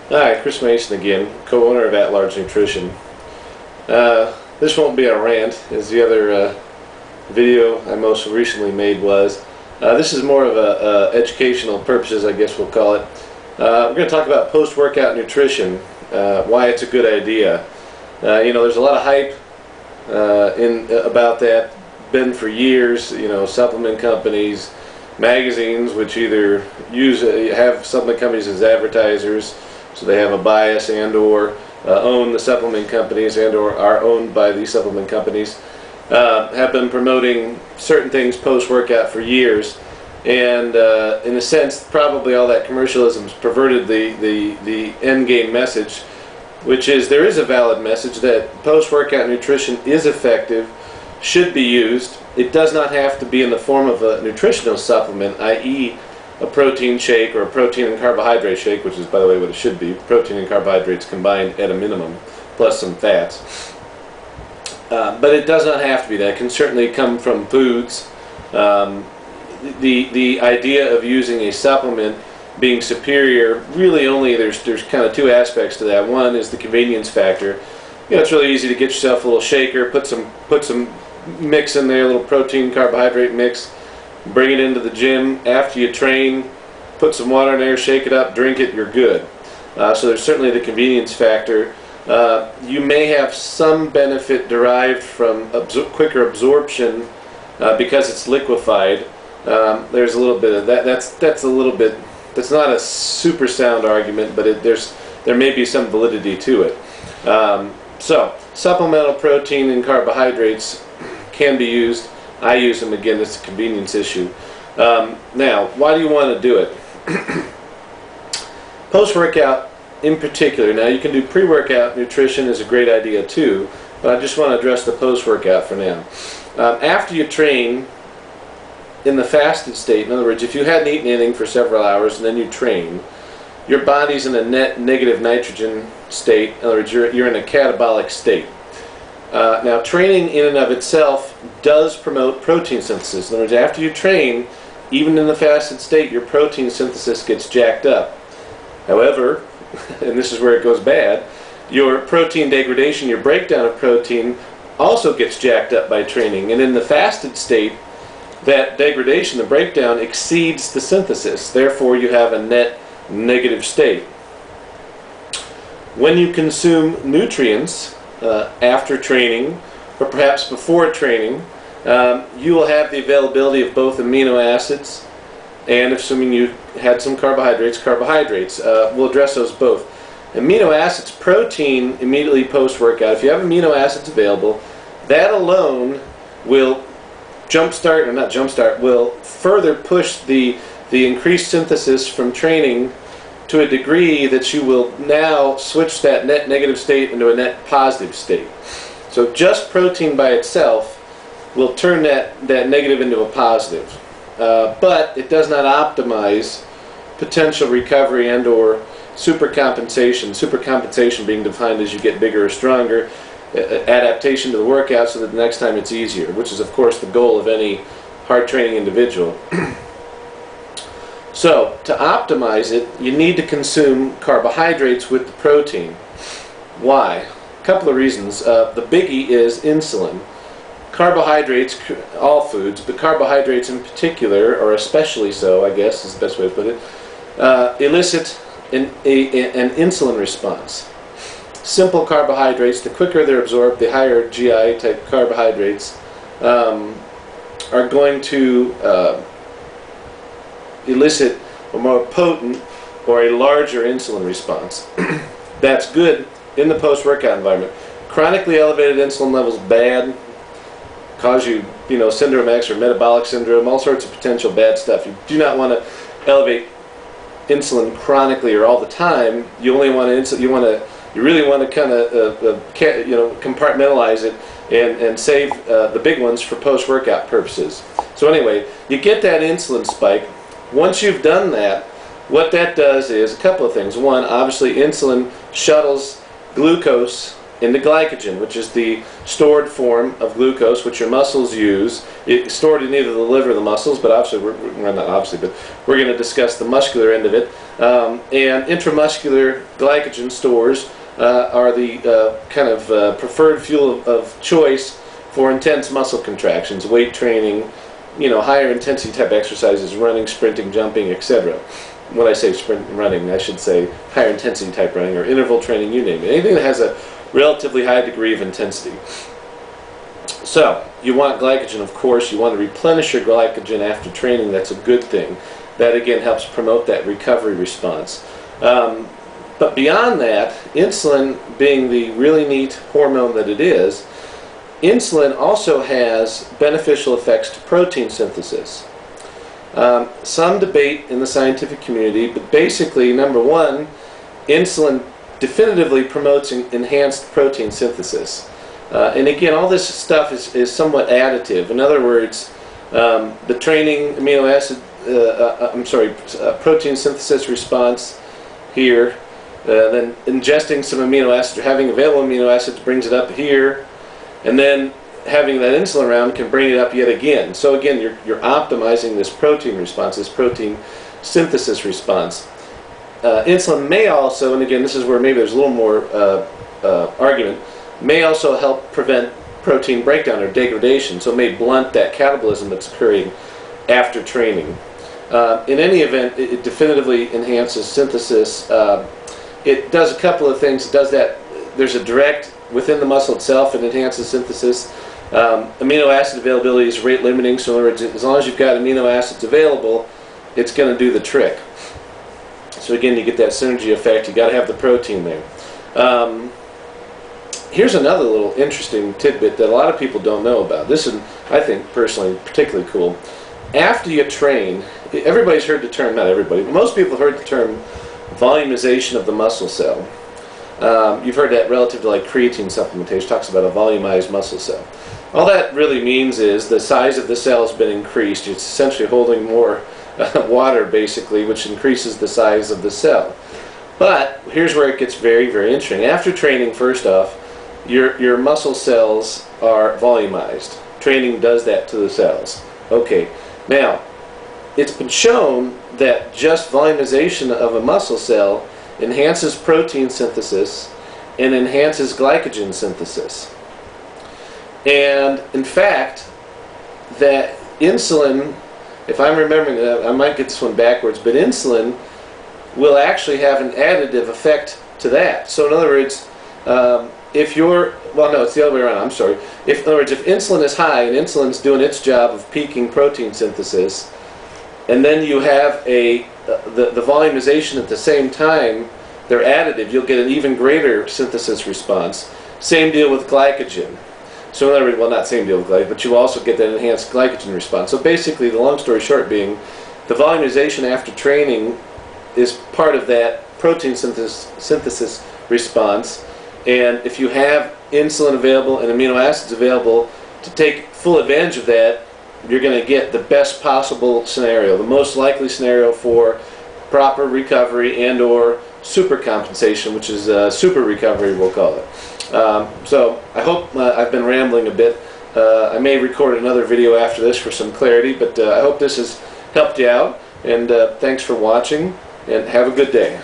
Hi, Chris Mason again, co-owner of At Large Nutrition. This won't be a rant, as the other video I most recently made was. This is more of a educational purposes, I guess we'll call it. We're going to talk about post-workout nutrition, why it's a good idea. There's a lot of hype about that, been for years. Supplement companies, magazines, which either have supplement companies as advertisers, so they have a bias and/or own the supplement companies and/or are owned by these supplement companies, have been promoting certain things post-workout for years, and in a sense, probably all that commercialism's perverted the end game message, which is there is a valid message that post-workout nutrition is effective, should be used. It does not have to be in the form of a nutritional supplement, i.e. a protein shake or a protein and carbohydrate shake, which is, by the way, what it should be, protein and carbohydrates combined at a minimum, plus some fats. But it does not have to be that. It can certainly come from foods. The idea of using a supplement being superior, really only there's kind of two aspects to that. One is the convenience factor. It's really easy to get yourself a little shaker, put some mix in there, a little protein carbohydrate mix, bring it into the gym after you train, put some water in there, shake it up, drink it, you're good. So there's certainly the convenience factor. You may have some benefit derived from quicker absorption because it's liquefied. There's a little bit of that. That's not a super sound argument, but there may be some validity to it. So supplemental protein and carbohydrates can be used. I use them, again, it's a convenience issue. Now, why do you want to do it? Post-workout in particular, now you can do pre-workout nutrition is a great idea too, but I just want to address the post-workout for now. After you train in the fasted state, in other words, if you hadn't eaten anything for several hours and then you train, your body's in a net negative nitrogen state. In other words, you're in a catabolic state. Now, training in and of itself does promote protein synthesis. In other words, after you train, even in the fasted state, your protein synthesis gets jacked up. However, and this is where it goes bad, your protein degradation, your breakdown of protein, also gets jacked up by training. And in the fasted state, that degradation, the breakdown, exceeds the synthesis. Therefore, you have a net negative state. When you consume nutrients after training, or perhaps before training, you will have the availability of both amino acids and, assuming you had some carbohydrates. We'll address those both. Amino acids, protein immediately post-workout. If you have amino acids available, that alone will will further push the increased synthesis from training to a degree that you will now switch that net negative state into a net positive state. So just protein by itself will turn that negative into a positive. But it does not optimize potential recovery and or supercompensation. Supercompensation being defined as you get bigger or stronger, adaptation to the workout so that the next time it's easier, which is of course the goal of any hard training individual. So, to optimize it, you need to consume carbohydrates with the protein. Why? A couple of reasons. The biggie is insulin. Carbohydrates, all foods, but carbohydrates in particular, or especially so, I guess is the best way to put it, elicit an insulin response. Simple carbohydrates, the quicker they're absorbed, the higher GI type carbohydrates are going to elicit a more potent or a larger insulin response. That's good in the post-workout environment. Chronically elevated insulin levels bad, cause you, syndrome X or metabolic syndrome, all sorts of potential bad stuff. You do not want to elevate insulin chronically or all the time. You only want to you really want to kind of compartmentalize it and save the big ones for post-workout purposes. So anyway, you get that insulin spike. Once you've done that, what that does is a couple of things. One, obviously insulin shuttles glucose into glycogen, which is the stored form of glucose, which your muscles use. It's stored in either the liver or the muscles, but obviously, we're going to discuss the muscular end of it. And intramuscular glycogen stores are the kind of preferred fuel of choice for intense muscle contractions, weight training, higher intensity type exercises, running, sprinting, jumping, etc. When I say sprint and running, I should say higher intensity type running or interval training, you name it. Anything that has a relatively high degree of intensity. So, you want glycogen, of course. You want to replenish your glycogen after training. That's a good thing. That, again, helps promote that recovery response. But beyond that, insulin, being the really neat hormone that it is, insulin also has beneficial effects to protein synthesis. Some debate in the scientific community, but basically, number one, insulin definitively promotes enhanced protein synthesis. And again, all this stuff is somewhat additive. In other words, the training amino acid, protein synthesis response here, then ingesting some amino acids or having available amino acids brings it up here, and then having that insulin around can bring it up yet again. So again, you're optimizing this protein response, this protein synthesis response. Insulin may also, and again, this is where maybe there's a little more argument, may also help prevent protein breakdown or degradation, so it may blunt that catabolism that's occurring after training. In any event, it definitively enhances synthesis. It does a couple of things. It does that, there's a direct, within the muscle itself, it enhances synthesis. Amino acid availability is rate limiting, so in other words, as long as you've got amino acids available, it's going to do the trick. So again, you get that synergy effect. You got to have the protein there. Here's another little interesting tidbit that a lot of people don't know about. This is, I think, personally, particularly cool. After you train, everybody's heard the term, not everybody, but most people have heard the term volumization of the muscle cell. You've heard that relative to like creatine supplementation, talks about a volumized muscle cell. All that really means is the size of the cell has been increased. It's essentially holding more water, basically, which increases the size of the cell. But here's where it gets very, very interesting. After training, first off, your muscle cells are volumized. Training does that to the cells. Okay, now, it's been shown that just volumization of a muscle cell enhances protein synthesis and enhances glycogen synthesis. And in fact, that insulin, if I'm remembering that, I might get this one backwards, but insulin will actually have an additive effect to that. So in other words, if you're, well no, it's the other way around, I'm sorry. In other words, if insulin is high and insulin's doing its job of peaking protein synthesis, and then you have the volumization at the same time, they're additive, you'll get an even greater synthesis response. Same deal with glycogen. So in other words, well, not same deal with glycogen, but you also get that enhanced glycogen response. So basically, the long story short being, the volumization after training is part of that protein synthesis response. And if you have insulin available and amino acids available to take full advantage of that, you're going to get the best possible scenario, the most likely scenario for proper recovery and or super compensation, which is super recovery, we'll call it. So I hope I've been rambling a bit. I may record another video after this for some clarity, but I hope this has helped you out, and thanks for watching, and have a good day.